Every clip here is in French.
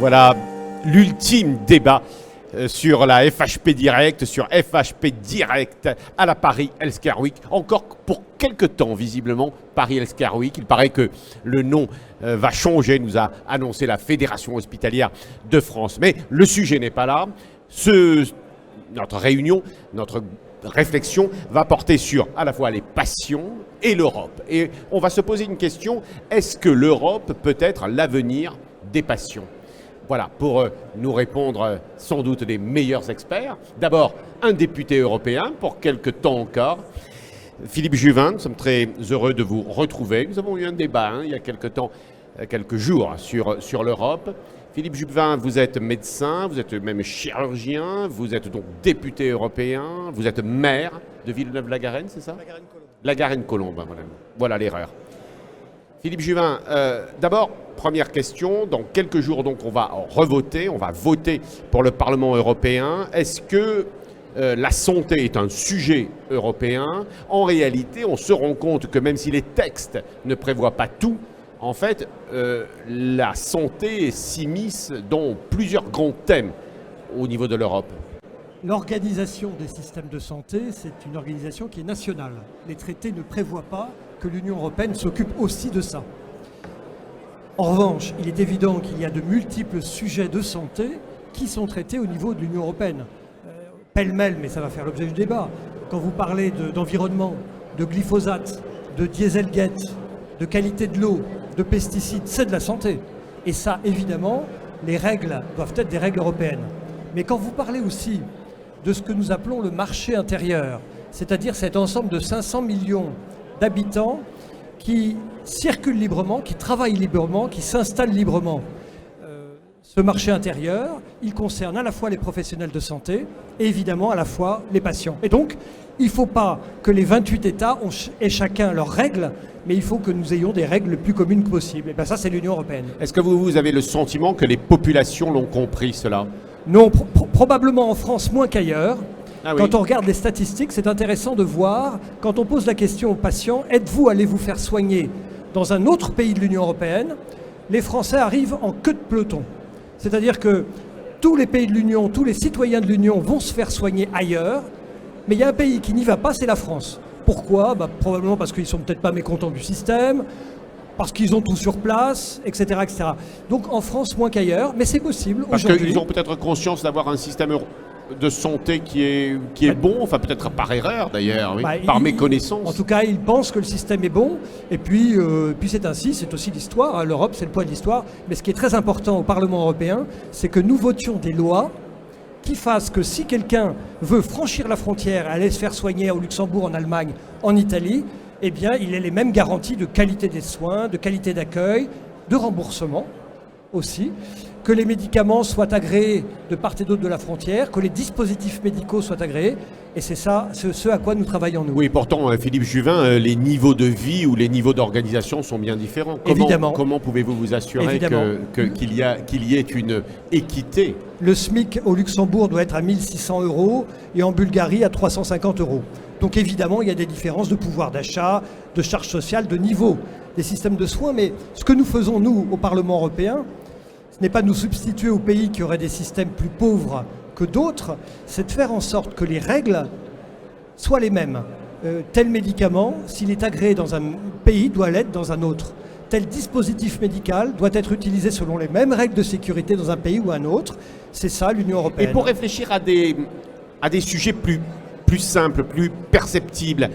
Voilà l'ultime débat sur la FHP Direct, sur FHP Direct à la Paris Healthcare Week. Encore pour quelques temps, visiblement, Paris Healthcare Week. Il paraît que le nom va changer, nous a annoncé la Fédération hospitalière de France. Mais le sujet n'est pas là. Notre réunion, notre réflexion va porter sur à la fois les patients et l'Europe. Et on va se poser une question, est-ce que l'Europe peut être l'avenir des patients ? Voilà, pour nous répondre sans doute des meilleurs experts. D'abord, un député européen pour quelques temps encore. Philippe Juvin, nous sommes très heureux de vous retrouver. Nous avons eu un débat il y a quelques jours sur l'Europe. Philippe Juvin, vous êtes médecin, vous êtes même chirurgien, vous êtes donc député européen, vous êtes maire de Villeneuve-la-Garenne, c'est ça ? La Garenne-Colombes. La Garenne-Colombes, voilà l'erreur. Philippe Juvin, d'abord, première question, dans quelques jours donc on va revoter, on va voter pour le Parlement européen. Est-ce que la santé est un sujet européen ? En réalité, on se rend compte que même si les textes ne prévoient pas tout, en fait, la santé s'immisce dans plusieurs grands thèmes au niveau de l'Europe. L'organisation des systèmes de santé, c'est une organisation qui est nationale. Les traités ne prévoient pas que l'Union européenne s'occupe aussi de ça. En revanche, il est évident qu'il y a de multiples sujets de santé qui sont traités au niveau de l'Union européenne. Pêle-mêle, mais ça va faire l'objet du débat. Quand vous parlez d'environnement, de glyphosate, de dieselgate, de qualité de l'eau, de pesticides, c'est de la santé. Et ça, évidemment, les règles doivent être des règles européennes. Mais quand vous parlez aussi de ce que nous appelons le marché intérieur, c'est-à-dire cet ensemble de 500 millions d'habitants qui circulent librement, qui travaillent librement, qui s'installent librement. Ce marché intérieur, il concerne à la fois les professionnels de santé et évidemment à la fois les patients. Et donc, il ne faut pas que les 28 États aient chacun leurs règles, mais il faut que nous ayons des règles le plus communes possible. Et bien ça, c'est l'Union européenne. Est-ce que vous avez le sentiment que les populations l'ont compris, cela ? Non, probablement en France moins qu'ailleurs. Ah oui. Quand on regarde les statistiques, c'est intéressant de voir, quand on pose la question aux patients, êtes-vous allé vous faire soigner dans un autre pays de l'Union européenne ? Les Français arrivent en queue de peloton. C'est-à-dire que tous les pays de l'Union, tous les citoyens de l'Union vont se faire soigner ailleurs, mais il y a un pays qui n'y va pas, c'est la France. Pourquoi ? Probablement parce qu'ils ne sont peut-être pas mécontents du système, parce qu'ils ont tout sur place, etc., etc. Donc en France, moins qu'ailleurs, mais c'est possible aujourd'hui. Parce qu'ils ont peut-être conscience d'avoir un système de santé qui est bon, enfin peut-être par erreur d'ailleurs, oui, par méconnaissance. En tout cas, ils pensent que le système est bon, et puis c'est ainsi, c'est aussi l'histoire. L'Europe, c'est le poids de l'histoire. Mais ce qui est très important au Parlement européen, c'est que nous votions des lois qui fassent que si quelqu'un veut franchir la frontière, aller se faire soigner au Luxembourg, en Allemagne, en Italie, eh bien, il ait les mêmes garanties de qualité des soins, de qualité d'accueil, de remboursement aussi, que les médicaments soient agréés de part et d'autre de la frontière, que les dispositifs médicaux soient agréés, et c'est ça, ce à quoi nous travaillons nous. Oui, pourtant, Philippe Juvin, les niveaux de vie ou les niveaux d'organisation sont bien différents. Évidemment. Comment pouvez-vous vous assurer qu'il y ait une équité ? Le SMIC au Luxembourg doit être à 1 600 € et en Bulgarie à 350 €. Donc évidemment, il y a des différences de pouvoir d'achat, de charges sociales, de niveau des systèmes de soins, mais ce que nous faisons, nous, au Parlement européen, ce n'est pas nous substituer aux pays qui auraient des systèmes plus pauvres que d'autres, c'est de faire en sorte que les règles soient les mêmes. Tel médicament, s'il est agréé dans un pays, doit l'être dans un autre. Tel dispositif médical doit être utilisé selon les mêmes règles de sécurité dans un pays ou un autre. C'est ça l'Union européenne. Et pour réfléchir à des sujets plus simples, plus perceptibles,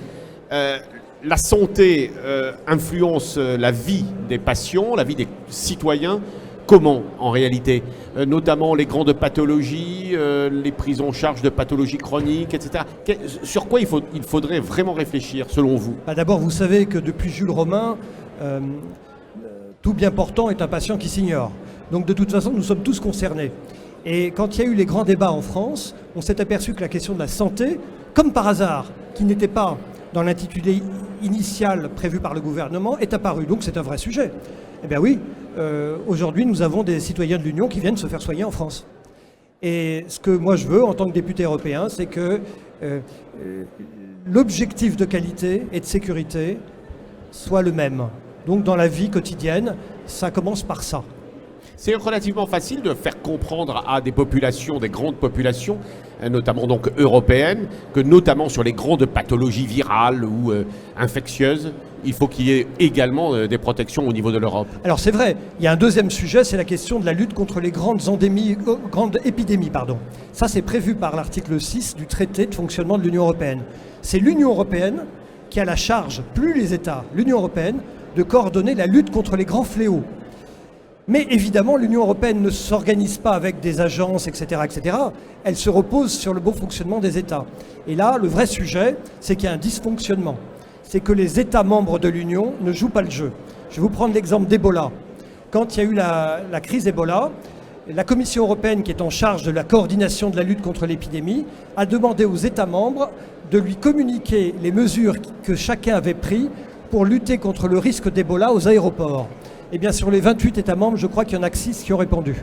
la santé influence la vie des patients, la vie des citoyens. Comment, en réalité ? Notamment les grandes pathologies, les prises en charge de pathologies chroniques, etc. Sur quoi il faudrait vraiment réfléchir, selon vous ? D'abord, vous savez que depuis Jules Romain, tout bien portant est un patient qui s'ignore. Donc de toute façon, nous sommes tous concernés. Et quand il y a eu les grands débats en France, on s'est aperçu que la question de la santé, comme par hasard, qui n'était pas dans l'intitulé initial prévu par le gouvernement, est apparue. Donc c'est un vrai sujet. Eh bien oui, aujourd'hui nous avons des citoyens de l'Union qui viennent se faire soigner en France. Et ce que moi je veux en tant que député européen, c'est que l'objectif de qualité et de sécurité soit le même. Donc dans la vie quotidienne, ça commence par ça. C'est relativement facile de faire comprendre à des populations, des grandes populations, notamment donc européennes, que notamment sur les grandes pathologies virales ou infectieuses, il faut qu'il y ait également des protections au niveau de l'Europe. Alors c'est vrai, il y a un deuxième sujet, c'est la question de la lutte contre les grandes épidémies. Ça, c'est prévu par l'article 6 du traité de fonctionnement de l'Union européenne. C'est l'Union européenne qui a la charge, plus les États, l'Union européenne, de coordonner la lutte contre les grands fléaux. Mais évidemment, l'Union européenne ne s'organise pas avec des agences, etc., etc. Elle se repose sur le bon fonctionnement des États. Et là, le vrai sujet, c'est qu'il y a un dysfonctionnement. C'est que les États membres de l'Union ne jouent pas le jeu. Je vais vous prendre l'exemple d'Ebola. Quand il y a eu la crise Ebola, la Commission européenne, qui est en charge de la coordination de la lutte contre l'épidémie, a demandé aux États membres de lui communiquer les mesures que chacun avait prises pour lutter contre le risque d'Ebola aux aéroports. Eh bien, sur les 28 États membres, je crois qu'il y en a que 6 qui ont répondu.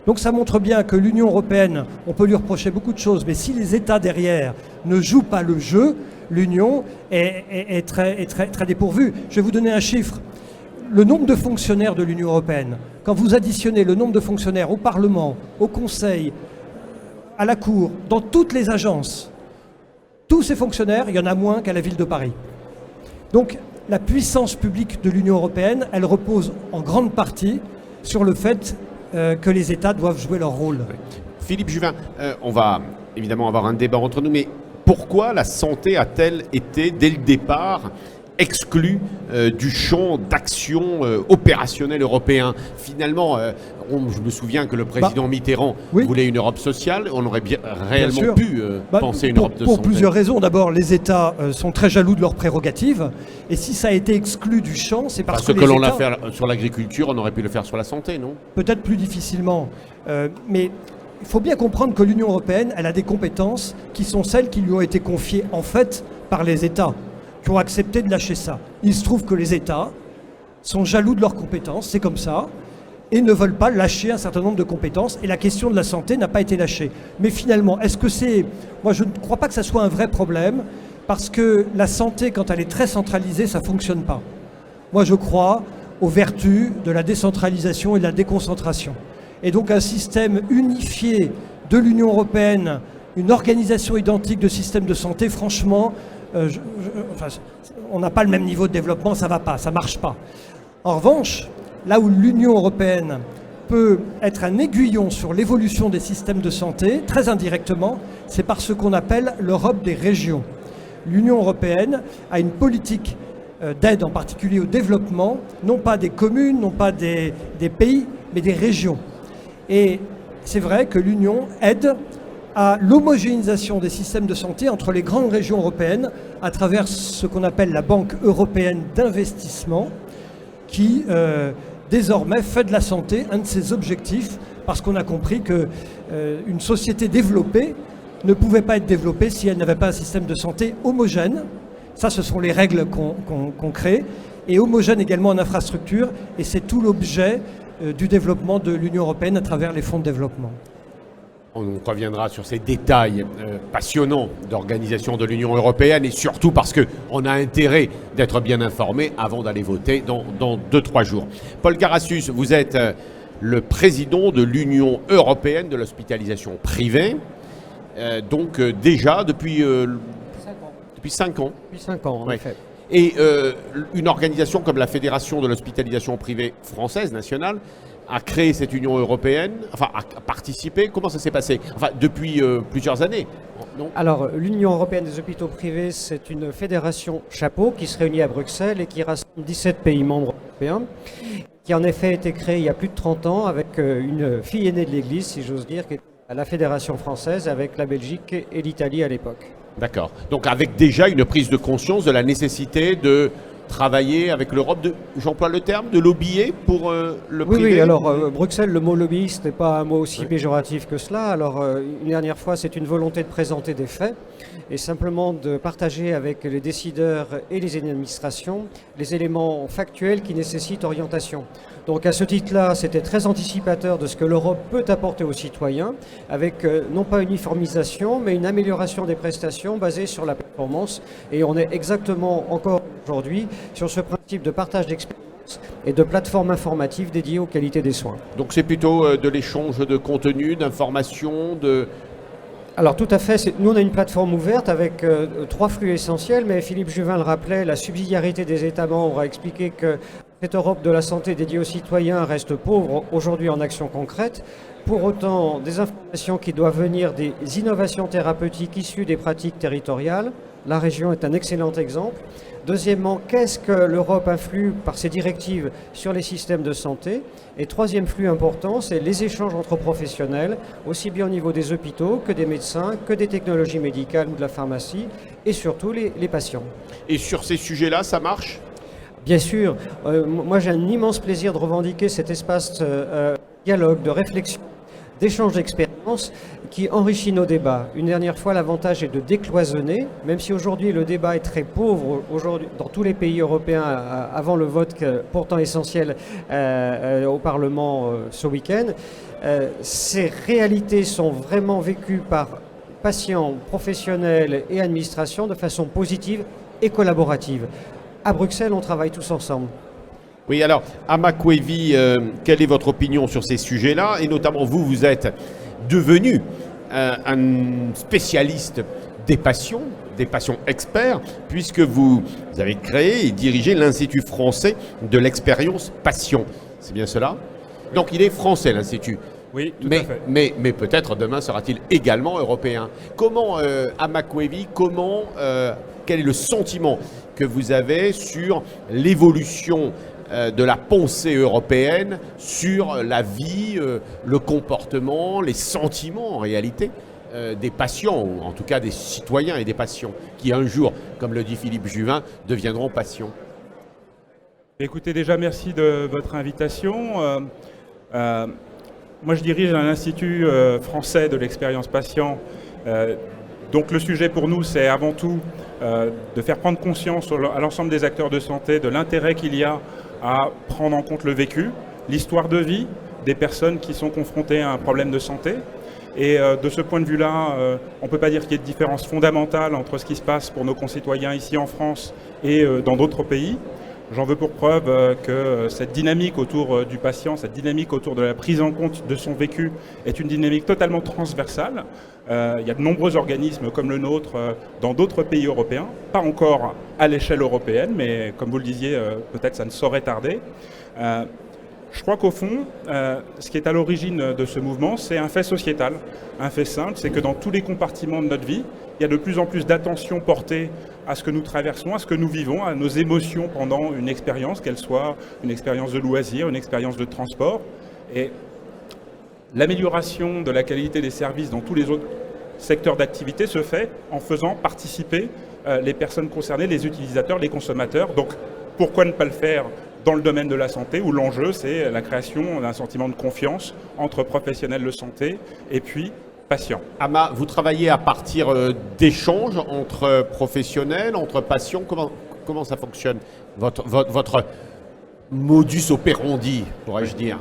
Donc ça montre bien que l'Union européenne, on peut lui reprocher beaucoup de choses, mais si les États derrière ne jouent pas le jeu, l'Union est très dépourvue. Je vais vous donner un chiffre. Le nombre de fonctionnaires de l'Union européenne, quand vous additionnez le nombre de fonctionnaires au Parlement, au Conseil, à la Cour, dans toutes les agences, tous ces fonctionnaires, il y en a moins qu'à la ville de Paris. Donc, la puissance publique de l'Union européenne, elle repose en grande partie sur le fait que les États doivent jouer leur rôle. Philippe Juvin, on va évidemment avoir un débat entre nous, mais pourquoi la santé a-t-elle été, dès le départ, exclue du champ d'action opérationnel européen? Finalement, je me souviens que le président Mitterrand voulait une Europe sociale. On aurait réellement pu penser une Europe de santé. Pour plusieurs raisons. D'abord, les États sont très jaloux de leurs prérogatives. Et si ça a été exclu du champ, c'est parce que les États... l'a fait sur l'agriculture, on aurait pu le faire sur la santé, non? Peut-être plus difficilement. Mais il faut bien comprendre que l'Union européenne, elle a des compétences qui sont celles qui lui ont été confiées, en fait, par les États, qui ont accepté de lâcher ça. Il se trouve que les États sont jaloux de leurs compétences, c'est comme ça, et ne veulent pas lâcher un certain nombre de compétences, et la question de la santé n'a pas été lâchée. Mais finalement, est-ce que c'est... Moi, je ne crois pas que ça soit un vrai problème, parce que la santé, quand elle est très centralisée, ça ne fonctionne pas. Moi, je crois aux vertus de la décentralisation et de la déconcentration. Et donc, un système unifié de l'Union européenne, une organisation identique de système de santé, franchement... on n'a pas le même niveau de développement, ça ne va pas, ça ne marche pas. En revanche, là où l'Union européenne peut être un aiguillon sur l'évolution des systèmes de santé, très indirectement, c'est par ce qu'on appelle l'Europe des régions. L'Union européenne a une politique d'aide en particulier au développement, non pas des communes, non pas des pays, mais des régions. Et c'est vrai que l'Union aide à l'homogénéisation des systèmes de santé entre les grandes régions européennes à travers ce qu'on appelle la Banque européenne d'investissement qui désormais fait de la santé un de ses objectifs parce qu'on a compris qu'une société développée ne pouvait pas être développée si elle n'avait pas un système de santé homogène. Ça, ce sont les règles qu'on crée, et homogène également en infrastructure, et c'est tout l'objet du développement de l'Union européenne à travers les fonds de développement. On reviendra sur ces détails passionnants d'organisation de l'Union européenne et surtout parce qu'on a intérêt d'être bien informé avant d'aller voter dans 2-3 jours. Paul Garassus, vous êtes le président de l'Union européenne de l'hospitalisation privée, donc déjà depuis 5 ans. Depuis 5 ans, en effet. Et une organisation comme la Fédération de l'hospitalisation privée française, nationale, a créé cette Union européenne, enfin a participé. Comment ça s'est passé? Enfin, depuis plusieurs années, non? Alors, l'Union européenne des hôpitaux privés, c'est une fédération chapeau qui se réunit à Bruxelles et qui rassemble 17 pays membres européens, qui en effet a été créée il y a plus de 30 ans avec une fille aînée de l'Église, si j'ose dire, qui est à la Fédération française avec la Belgique et l'Italie à l'époque. D'accord. Donc avec déjà une prise de conscience de la nécessité de travailler avec l'Europe, j'emploie le terme, de lobbyer pour le privé. Oui, alors Bruxelles, le mot lobbyiste n'est pas un mot aussi péjoratif que cela. Alors une dernière fois, c'est une volonté de présenter des faits et simplement de partager avec les décideurs et les administrations les éléments factuels qui nécessitent orientation. Donc à ce titre-là, c'était très anticipateur de ce que l'Europe peut apporter aux citoyens, avec non pas une uniformisation, mais une amélioration des prestations basée sur la performance. Et on est exactement encore aujourd'hui sur ce principe de partage d'expérience et de plateformes informatives dédiées aux qualités des soins. Donc c'est plutôt de l'échange de contenu, d'informations, de... Alors tout à fait, nous on a une plateforme ouverte avec 3 flux essentiels, mais Philippe Juvin le rappelait, la subsidiarité des États membres a expliqué que cette Europe de la santé dédiée aux citoyens reste pauvre aujourd'hui en actions concrètes. Pour autant, des informations qui doivent venir des innovations thérapeutiques issues des pratiques territoriales, la région est un excellent exemple. Deuxièmement, qu'est-ce que l'Europe influe par ses directives sur les systèmes de santé? Et troisième flux important, c'est les échanges entre professionnels, aussi bien au niveau des hôpitaux que des médecins, que des technologies médicales ou de la pharmacie, et surtout les patients. Et sur ces sujets-là, ça marche? Bien sûr, moi j'ai un immense plaisir de revendiquer cet espace de dialogue, de réflexion, d'échange d'expériences qui enrichit nos débats. Une dernière fois, l'avantage est de décloisonner, même si aujourd'hui le débat est très pauvre aujourd'hui dans tous les pays européens avant le vote pourtant essentiel au Parlement ce week-end. Ces réalités sont vraiment vécues par patients, professionnels et administrations de façon positive et collaborative. À Bruxelles, on travaille tous ensemble. Oui, alors, Ama Kwesi, quelle est votre opinion sur ces sujets-là? Et notamment, vous êtes devenu un spécialiste des passions experts, puisque vous avez créé et dirigé l'Institut français de l'expérience passion. C'est bien cela? Donc, il est français, l'Institut. Oui, tout à fait. Mais peut-être demain sera-t-il également européen. Comment, Ama Kwesi, quel est le sentiment que vous avez sur l'évolution de la pensée européenne sur la vie, le comportement, les sentiments en réalité des patients, ou en tout cas des citoyens et des patients, qui un jour, comme le dit Philippe Juvin, deviendront patients? Écoutez, déjà merci de votre invitation. Moi je dirige un institut français de l'expérience patient. Donc le sujet pour nous, c'est avant tout de faire prendre conscience à l'ensemble des acteurs de santé de l'intérêt qu'il y a à prendre en compte le vécu, l'histoire de vie des personnes qui sont confrontées à un problème de santé. Et de ce point de vue-là, on ne peut pas dire qu'il y ait de différence fondamentale entre ce qui se passe pour nos concitoyens ici en France et dans d'autres pays. J'en veux pour preuve que cette dynamique autour du patient, cette dynamique autour de la prise en compte de son vécu est une dynamique totalement transversale. Il y a de nombreux organismes comme le nôtre dans d'autres pays européens, pas encore à l'échelle européenne, mais comme vous le disiez, peut-être ça ne saurait tarder. Je crois qu'au fond, ce qui est à l'origine de ce mouvement, c'est un fait sociétal, un fait simple, c'est que dans tous les compartiments de notre vie, il y a de plus en plus d'attention portée à ce que nous traversons, à ce que nous vivons, à nos émotions pendant une expérience, qu'elle soit une expérience de loisir, une expérience de transport. Et l'amélioration de la qualité des services dans tous les autres secteurs d'activité se fait en faisant participer les personnes concernées, les utilisateurs, les consommateurs. Donc pourquoi ne pas le faire dans le domaine de la santé, où l'enjeu c'est la création d'un sentiment de confiance entre professionnels de santé et puis patients. Ama, vous travaillez à partir d'échanges entre professionnels, entre patients. Comment ça fonctionne, votre modus operandi, pourrais-je dire?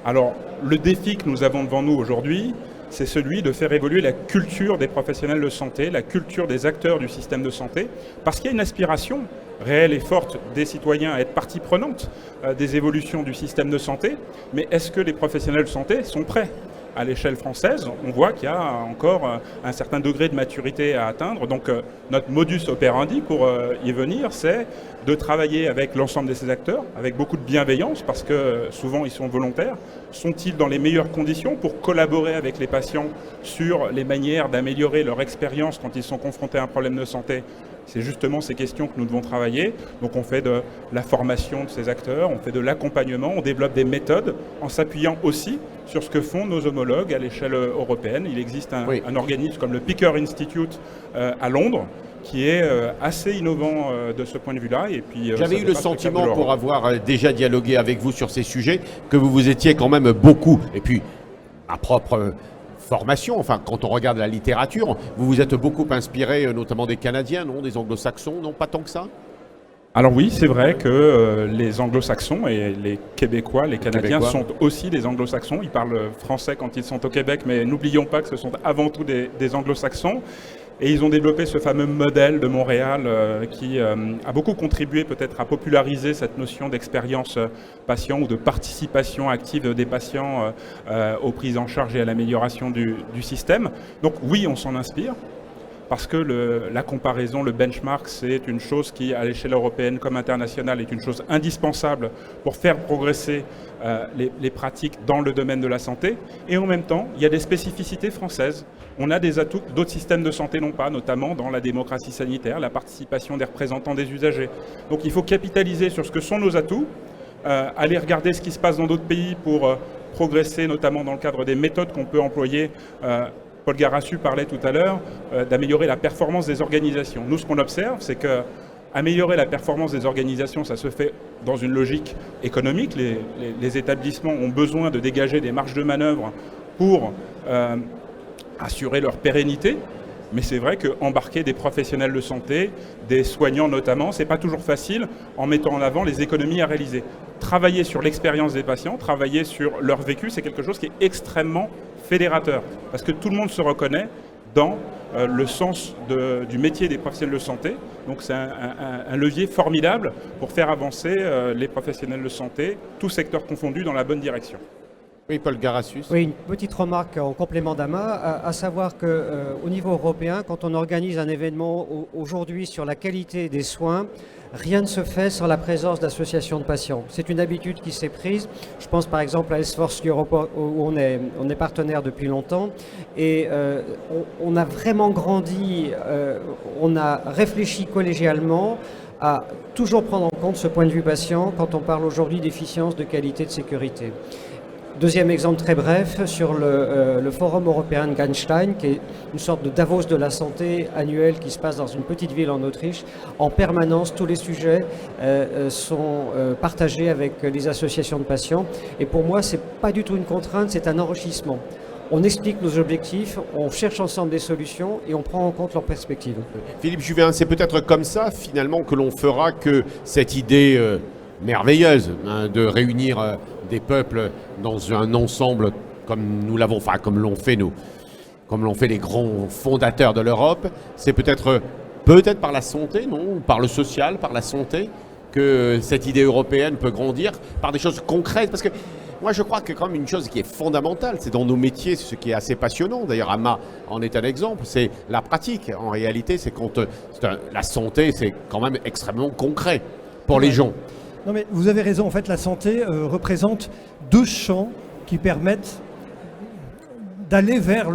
Alors, le défi que nous avons devant nous aujourd'hui, c'est celui de faire évoluer la culture des professionnels de santé, la culture des acteurs du système de santé, parce qu'il y a une aspiration réelle et forte des citoyens à être partie prenante des évolutions du système de santé. Mais est-ce que les professionnels de santé sont prêts? À l'échelle française, on voit qu'il y a encore un certain degré de maturité à atteindre. Donc notre modus operandi pour y venir, c'est de travailler avec l'ensemble de ces acteurs, avec beaucoup de bienveillance, parce que souvent ils sont volontaires. Sont-ils dans les meilleures conditions pour collaborer avec les patients sur les manières d'améliorer leur expérience quand ils sont confrontés à un problème de santé? C'est justement ces questions que nous devons travailler. Donc on fait de la formation de ces acteurs, on fait de l'accompagnement, on développe des méthodes en s'appuyant aussi sur ce que font nos homologues à l'échelle européenne. Il existe un organisme comme le Picker Institute à Londres qui est assez innovant de ce point de vue-là. J'avais eu le sentiment, pour avoir déjà dialogué avec vous sur ces sujets, que vous vous étiez quand même beaucoup, et puis ma propre formation, enfin quand on regarde la littérature, vous vous êtes beaucoup inspiré notamment des Canadiens, non, des Anglo-Saxons, non, pas tant que ça? Alors oui, c'est vrai que les Anglo-Saxons et les Québécois, les Canadiens sont aussi des Anglo-Saxons. Ils parlent français quand ils sont au Québec, mais n'oublions pas que ce sont avant tout des Anglo-Saxons. Et ils ont développé ce fameux modèle de Montréal qui a beaucoup contribué peut-être à populariser cette notion d'expérience patient ou de participation active des patients aux prises en charge et à l'amélioration du système. Donc oui, on s'en inspire. Parce que la comparaison, le benchmark, c'est une chose qui, à l'échelle européenne comme internationale, est une chose indispensable pour faire progresser les pratiques dans le domaine de la santé. Et en même temps, il y a des spécificités françaises. On a des atouts que d'autres systèmes de santé n'ont pas, notamment dans la démocratie sanitaire, la participation des représentants des usagers. Donc il faut capitaliser sur ce que sont nos atouts, aller regarder ce qui se passe dans d'autres pays pour progresser, notamment dans le cadre des méthodes qu'on peut employer. Paul Garassu parlait tout à l'heure d'améliorer la performance des organisations. Nous, ce qu'on observe, c'est que améliorer la performance des organisations, ça se fait dans une logique économique. Les établissements ont besoin de dégager des marges de manœuvre pour assurer leur pérennité. Mais c'est vrai qu'embarquer des professionnels de santé, des soignants notamment, c'est pas toujours facile en mettant en avant les économies à réaliser. Travailler sur l'expérience des patients, travailler sur leur vécu, c'est quelque chose qui est extrêmement fédérateur. Parce que tout le monde se reconnaît dans le sens du métier des professionnels de santé. Donc c'est un levier formidable pour faire avancer les professionnels de santé, tous secteurs confondus, dans la bonne direction. Oui, Paul Garassus. Oui, une petite remarque en complément d'Ama, à savoir qu'au niveau européen, quand on organise un événement aujourd'hui sur la qualité des soins, rien ne se fait sans la présence d'associations de patients. C'est une habitude qui s'est prise. Je pense par exemple à S-Force Europe où on est partenaire depuis longtemps et on a vraiment grandi, on a réfléchi collégialement à toujours prendre en compte ce point de vue patient quand on parle aujourd'hui d'efficience, de qualité, de sécurité. Deuxième exemple très bref, sur le Forum européen de Gastein, qui est une sorte de Davos de la santé annuel qui se passe dans une petite ville en Autriche. En permanence, tous les sujets sont partagés avec les associations de patients. Et pour moi, ce n'est pas du tout une contrainte, c'est un enrichissement. On explique nos objectifs, on cherche ensemble des solutions et on prend en compte leurs perspectives. Philippe Juvin, c'est peut-être comme ça, finalement, que l'on fera que cette idée merveilleuse de réunir des peuples dans un ensemble comme nous l'avons, enfin comme l'ont fait les grands fondateurs de l'Europe, c'est peut-être par la santé, non, par le social, par la santé, que cette idée européenne peut grandir, par des choses concrètes, parce que moi je crois que quand même une chose qui est fondamentale, c'est dans nos métiers, c'est ce qui est assez passionnant, d'ailleurs Ama en est un exemple, c'est la pratique. En réalité, c'est quand la santé, c'est quand même extrêmement concret pour les gens. Non mais vous avez raison, en fait la santé représente deux champs qui permettent d'aller vers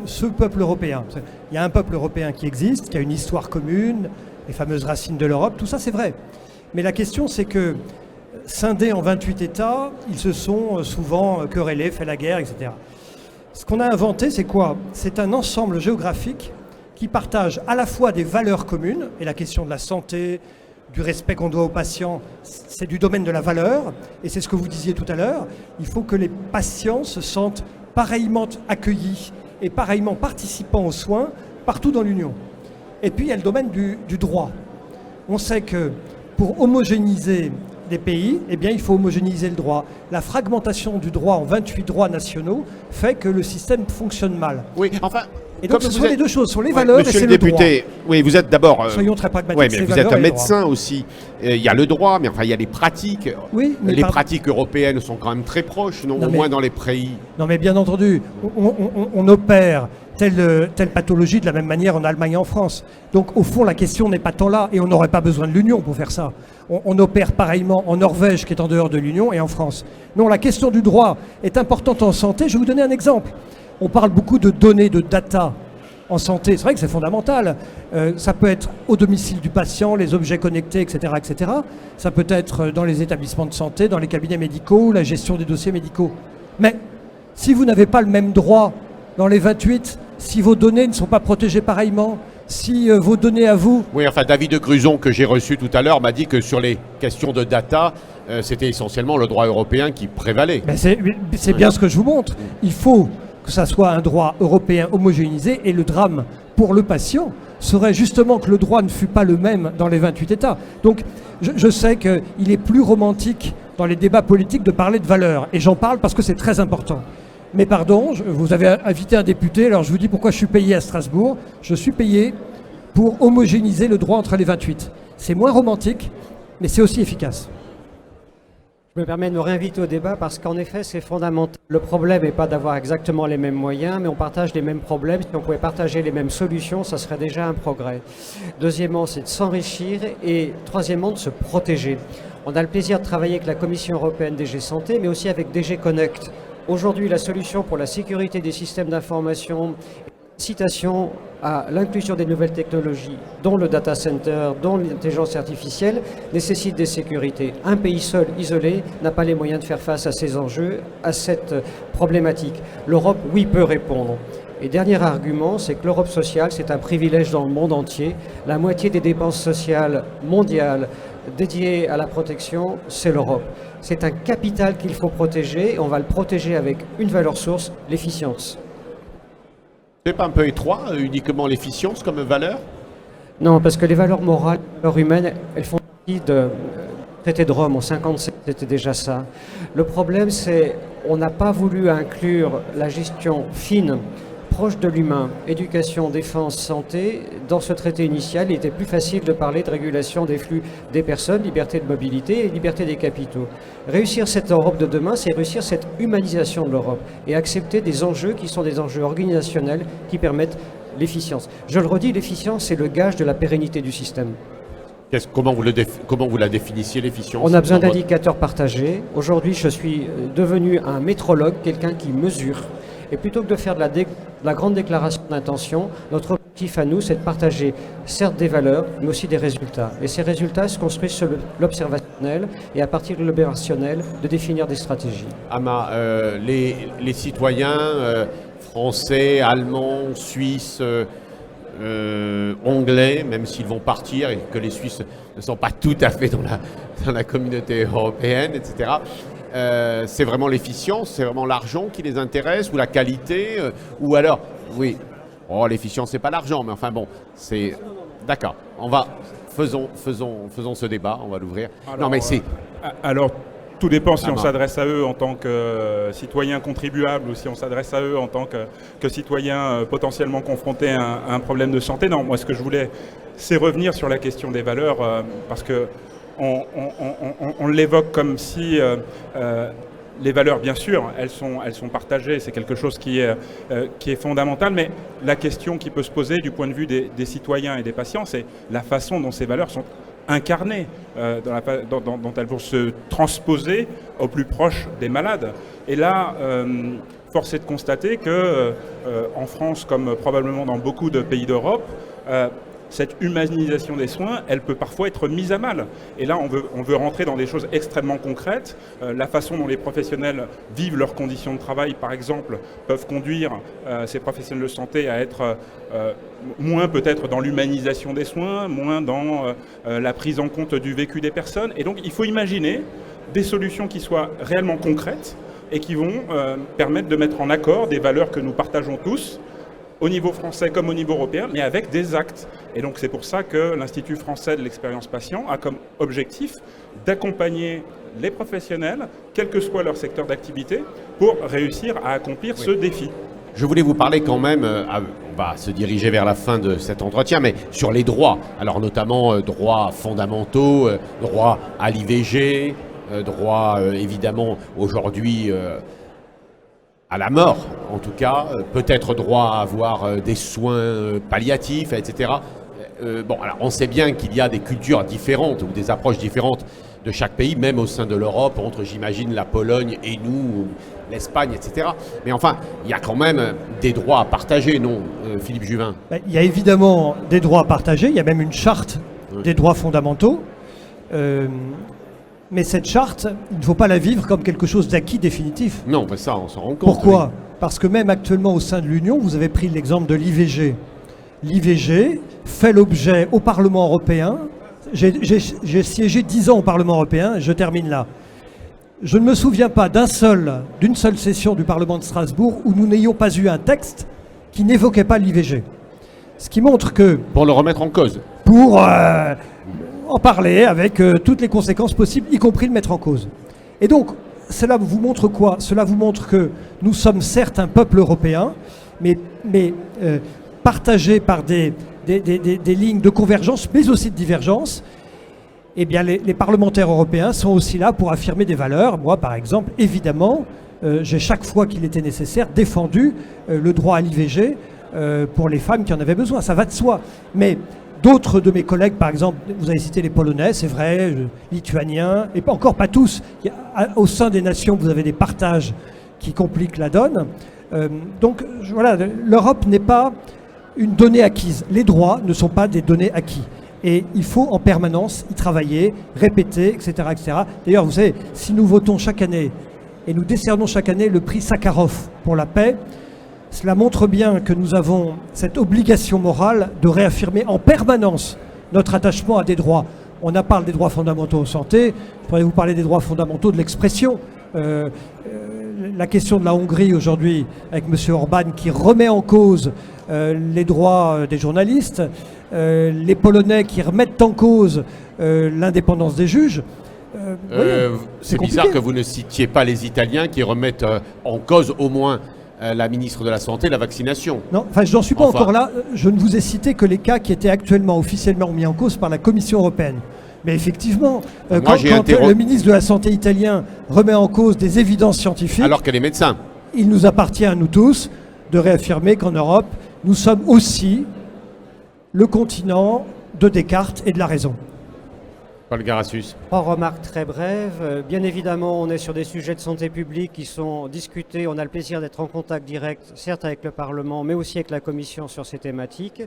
ce peuple européen. Il y a un peuple européen qui existe, qui a une histoire commune, les fameuses racines de l'Europe, tout ça c'est vrai. Mais la question c'est que scindés en 28 États, ils se sont souvent querellés, fait la guerre, etc. Ce qu'on a inventé c'est quoi? C'est un ensemble géographique qui partage à la fois des valeurs communes, et la question de la santé, du respect qu'on doit aux patients, c'est du domaine de la valeur, et c'est ce que vous disiez tout à l'heure, il faut que les patients se sentent pareillement accueillis et pareillement participants aux soins partout dans l'Union. Et puis il y a le domaine du droit. On sait que pour homogénéiser les pays, eh bien, il faut homogénéiser le droit. La fragmentation du droit en 28 droits nationaux fait que le système fonctionne mal. Oui, enfin... Et donc ce sont les deux choses, sur les valeurs et c'est le droit. Monsieur le député, oui, vous êtes d'abord... Soyons très pragmatiques. Oui, mais vous êtes un médecin aussi. Il y a le droit, mais enfin il y a les pratiques. Oui, mais les pratiques européennes sont quand même très proches, non, au moins dans les pays. Non mais bien entendu, on opère telle pathologie de la même manière en Allemagne et en France. Donc au fond la question n'est pas tant là, et on n'aurait pas besoin de l'Union pour faire ça. On opère pareillement en Norvège qui est en dehors de l'Union et en France. Non, la question du droit est importante en santé. Je vais vous donner un exemple. On parle beaucoup de données, de data en santé. C'est vrai que c'est fondamental. Ça peut être au domicile du patient, les objets connectés, etc., etc. Ça peut être dans les établissements de santé, dans les cabinets médicaux, la gestion des dossiers médicaux. Mais si vous n'avez pas le même droit dans les 28, si vos données ne sont pas protégées pareillement, si vos données à vous... Oui, enfin David de Gruson, que j'ai reçu tout à l'heure, m'a dit que sur les questions de data, c'était essentiellement le droit européen qui prévalait. Ben c'est bien ce que je vous montre. Il faut que ça soit un droit européen homogénéisé, et le drame pour le patient serait justement que le droit ne fût pas le même dans les 28 États. Donc je sais qu'il est plus romantique dans les débats politiques de parler de valeurs, et j'en parle parce que c'est très important. Mais pardon, vous avez invité un député, alors je vous dis pourquoi je suis payé à Strasbourg. Je suis payé pour homogénéiser le droit entre les 28. C'est moins romantique, mais c'est aussi efficace. Je me permets de me réinviter au débat parce qu'en effet, c'est fondamental. Le problème n'est pas d'avoir exactement les mêmes moyens, mais on partage les mêmes problèmes. Si on pouvait partager les mêmes solutions, ça serait déjà un progrès. Deuxièmement, c'est de s'enrichir et troisièmement, de se protéger. On a le plaisir de travailler avec la Commission européenne DG Santé, mais aussi avec DG Connect. Aujourd'hui, la solution pour la sécurité des systèmes d'information, citation à l'inclusion des nouvelles technologies, dont le data center, dont l'intelligence artificielle, nécessite des sécurités. Un pays seul, isolé, n'a pas les moyens de faire face à ces enjeux, à cette problématique. L'Europe, oui, peut répondre. Et dernier argument, c'est que l'Europe sociale, c'est un privilège dans le monde entier. La moitié des dépenses sociales mondiales dédiées à la protection, c'est l'Europe. C'est un capital qu'il faut protéger. On va le protéger avec une valeur source, l'efficience. C'est pas un peu étroit, uniquement l'efficience comme valeur? Non, parce que les valeurs morales, les valeurs humaines, elles font partie du traité de Rome. En 1957, c'était déjà ça. Le problème, c'est qu'on n'a pas voulu inclure la gestion fine, proche de l'humain, éducation, défense, santé. Dans ce traité initial, il était plus facile de parler de régulation des flux des personnes, liberté de mobilité et liberté des capitaux. Réussir cette Europe de demain, c'est réussir cette humanisation de l'Europe et accepter des enjeux qui sont des enjeux organisationnels qui permettent l'efficience. Je le redis, l'efficience, c'est le gage de la pérennité du système. Comment vous la définissiez, l'efficience? On a besoin d'indicateurs partagés. Aujourd'hui, je suis devenu un métrologue, quelqu'un qui mesure. Et plutôt que de faire de la grande déclaration d'intention, notre objectif à nous, c'est de partager certes des valeurs, mais aussi des résultats. Et ces résultats se construisent sur l'observationnel et à partir de l'opérationnel, de définir des stratégies. Ama, les citoyens français, allemands, suisses, anglais, même s'ils vont partir et que les Suisses ne sont pas tout à fait dans la communauté européenne, etc., c'est vraiment l'efficience, c'est vraiment l'argent qui les intéresse, ou la qualité, ou alors, oui, l'efficience c'est pas l'argent, mais enfin bon, c'est d'accord. Faisons ce débat, on va l'ouvrir. Alors, tout dépend si on s'adresse à eux en tant que citoyens contribuables ou si on s'adresse à eux en tant que citoyens potentiellement confrontés à un problème de santé. Non, moi ce que je voulais, c'est revenir sur la question des valeurs, parce que on l'évoque comme si les valeurs, bien sûr, elles sont partagées, c'est quelque chose qui est fondamental, mais la question qui peut se poser du point de vue des citoyens et des patients, c'est la façon dont ces valeurs sont incarnées, dont elles vont se transposer au plus proche des malades. Et là, force est de constater que en France, comme probablement dans beaucoup de pays d'Europe, cette humanisation des soins, elle peut parfois être mise à mal. Et là, on veut rentrer dans des choses extrêmement concrètes. La façon dont les professionnels vivent leurs conditions de travail, par exemple, peuvent conduire ces professionnels de santé à être moins peut-être dans l'humanisation des soins, moins dans la prise en compte du vécu des personnes. Et donc, il faut imaginer des solutions qui soient réellement concrètes et qui vont permettre de mettre en accord des valeurs que nous partageons tous, au niveau français comme au niveau européen, mais avec des actes. Et donc c'est pour ça que l'Institut français de l'expérience patient a comme objectif d'accompagner les professionnels, quel que soit leur secteur d'activité, pour réussir à accomplir ce défi. Je voulais vous parler quand même, on va se diriger vers la fin de cet entretien, mais sur les droits. Alors notamment droits fondamentaux, droit à l'IVG, droit évidemment aujourd'hui à la mort, en tout cas, peut-être droit à avoir des soins palliatifs, etc. Alors on sait bien qu'il y a des cultures différentes ou des approches différentes de chaque pays, même au sein de l'Europe, entre, j'imagine, la Pologne et nous, l'Espagne, etc. Mais enfin, il y a quand même des droits à partager, non, Philippe Juvin? Il y a évidemment des droits à partager, il y a même une charte des droits fondamentaux. Mais cette charte, il ne faut pas la vivre comme quelque chose d'acquis définitif. Non, mais ça, on s'en rend compte. Pourquoi? Oui. Parce que même actuellement au sein de l'Union, vous avez pris l'exemple de l'IVG. L'IVG fait l'objet au Parlement européen. J'ai siégé 10 ans au Parlement européen, je termine là. Je ne me souviens pas d'une seule session du Parlement de Strasbourg où nous n'ayons pas eu un texte qui n'évoquait pas l'IVG. Ce qui montre que... Pour le remettre en cause. Pour en parler avec toutes les conséquences possibles, y compris le mettre en cause. Et donc, cela vous montre quoi? Cela vous montre que nous sommes certes un peuple européen, mais partagé par des lignes de convergence, mais aussi de divergence. Eh bien, les parlementaires européens sont aussi là pour affirmer des valeurs. Moi, par exemple, évidemment, j'ai chaque fois qu'il était nécessaire défendu le droit à l'IVG pour les femmes qui en avaient besoin. Ça va de soi. Mais d'autres de mes collègues, par exemple, vous avez cité les Polonais, c'est vrai, Lituaniens, et encore pas tous. Au sein des nations, vous avez des partages qui compliquent la donne. Donc, voilà, l'Europe n'est pas une donnée acquise. Les droits ne sont pas des données acquises. Et il faut en permanence y travailler, répéter, etc. etc. D'ailleurs, vous savez, si nous votons chaque année et nous décernons chaque année le prix Sakharov pour la paix, cela montre bien que nous avons cette obligation morale de réaffirmer en permanence notre attachement à des droits. On a parlé des droits fondamentaux en santé, je pourrais vous parler des droits fondamentaux de l'expression. La question de la Hongrie aujourd'hui avec M. Orban qui remet en cause les droits des journalistes, les Polonais qui remettent en cause l'indépendance des juges. C'est bizarre que vous ne citiez pas les Italiens qui remettent en cause au moins la ministre de la Santé, la vaccination. Non, enfin je n'en suis pas encore là. Je ne vous ai cité que les cas qui étaient actuellement officiellement mis en cause par la Commission européenne. Mais effectivement, quand le ministre de la Santé italien remet en cause des évidences scientifiques... Alors qu'elle est médecin. Il nous appartient à nous tous de réaffirmer qu'en Europe, nous sommes aussi le continent de Descartes et de la raison. Paul Garassus. En remarque très brève, bien évidemment, on est sur des sujets de santé publique qui sont discutés. On a le plaisir d'être en contact direct, certes avec le Parlement, mais aussi avec la Commission sur ces thématiques.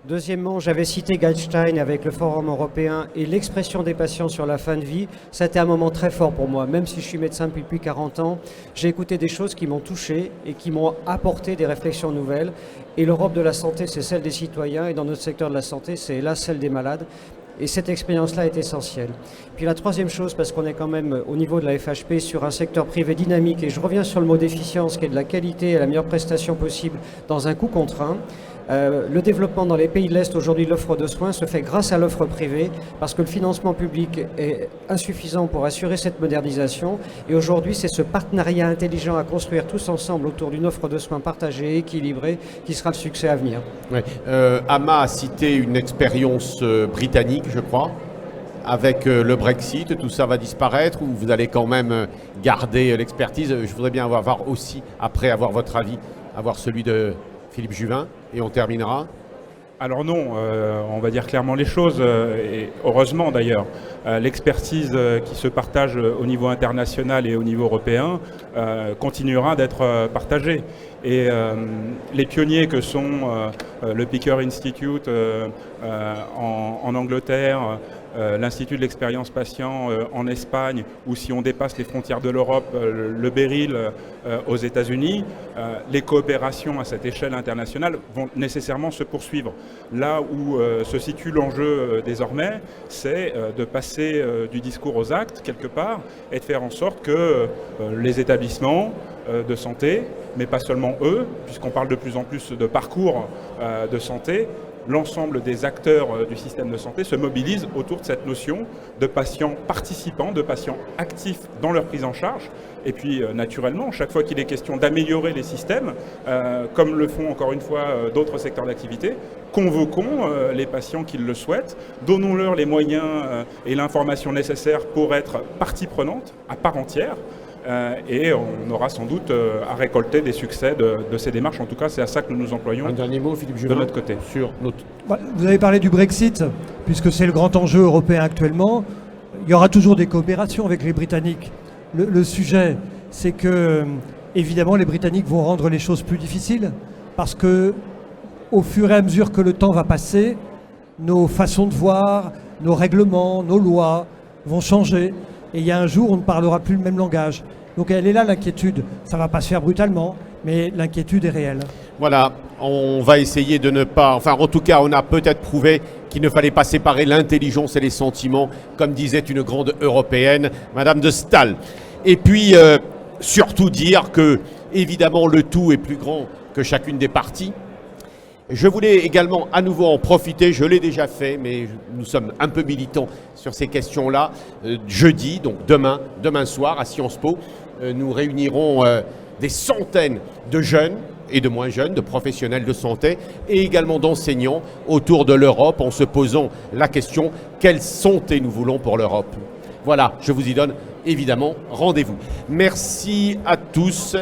Deuxièmement, j'avais cité Goldstein avec le Forum européen et l'expression des patients sur la fin de vie. Ça a été un moment très fort pour moi. Même si je suis médecin depuis 40 ans, j'ai écouté des choses qui m'ont touché et qui m'ont apporté des réflexions nouvelles. Et l'Europe de la santé, c'est celle des citoyens. Et dans notre secteur de la santé, c'est là celle des malades. Et cette expérience-là est essentielle. Puis la troisième chose, parce qu'on est quand même au niveau de la FHP sur un secteur privé dynamique, et je reviens sur le mot d'efficience, qui est de la qualité et la meilleure prestation possible dans un coût contraint. Le développement dans les pays de l'Est aujourd'hui de l'offre de soins se fait grâce à l'offre privée parce que le financement public est insuffisant pour assurer cette modernisation et aujourd'hui c'est ce partenariat intelligent à construire tous ensemble autour d'une offre de soins partagée, équilibrée qui sera le succès à venir. Ouais. Ama a cité une expérience britannique je crois. Avec le Brexit, tout ça va disparaître ou vous allez quand même garder l'expertise? Je voudrais bien avoir aussi, après avoir votre avis, avoir celui de Philippe Juvin, et on terminera. Alors non, on va dire clairement les choses, et heureusement d'ailleurs. L'expertise qui se partage au niveau international et au niveau européen continuera d'être partagée. Et les pionniers que sont le Picker Institute en Angleterre, l'Institut de l'expérience patient en Espagne, ou si on dépasse les frontières de l'Europe, le Beryl aux États-Unis, les coopérations à cette échelle internationale vont nécessairement se poursuivre. Là où se situe l'enjeu désormais, c'est de passer du discours aux actes, quelque part, et de faire en sorte que les établissements de santé, mais pas seulement eux, puisqu'on parle de plus en plus de parcours de santé, l'ensemble des acteurs du système de santé se mobilisent autour de cette notion de patients participants, de patients actifs dans leur prise en charge. Et puis, naturellement, chaque fois qu'il est question d'améliorer les systèmes, comme le font encore une fois d'autres secteurs d'activité, convoquons les patients qui le souhaitent, donnons-leur les moyens et l'information nécessaire pour être partie prenante à part entière. Et on aura sans doute à récolter des succès de ces démarches. En tout cas, c'est à ça que nous nous employons. Un dernier mot, Philippe Juvin, de notre côté. Sur notre... Vous avez parlé du Brexit, puisque c'est le grand enjeu européen actuellement. Il y aura toujours des coopérations avec les Britanniques. Le sujet, c'est que, évidemment, les Britanniques vont rendre les choses plus difficiles, parce que, au fur et à mesure que le temps va passer, nos façons de voir, nos règlements, nos lois vont changer. Et il y a un jour où on ne parlera plus le même langage. Donc elle est là l'inquiétude. Ça ne va pas se faire brutalement, mais l'inquiétude est réelle. Voilà, on va essayer de ne pas... Enfin, en tout cas, on a peut-être prouvé qu'il ne fallait pas séparer l'intelligence et les sentiments, comme disait une grande européenne, Madame de Staël. Et puis, surtout dire que, évidemment, le tout est plus grand que chacune des parties. Je voulais également à nouveau en profiter, je l'ai déjà fait, mais nous sommes un peu militants sur ces questions-là. Jeudi, donc demain soir à Sciences Po, nous réunirons des centaines de jeunes et de moins jeunes, de professionnels de santé et également d'enseignants autour de l'Europe en se posant la question quelle santé nous voulons pour l'Europe. Voilà, je vous y donne évidemment rendez-vous. Merci à tous.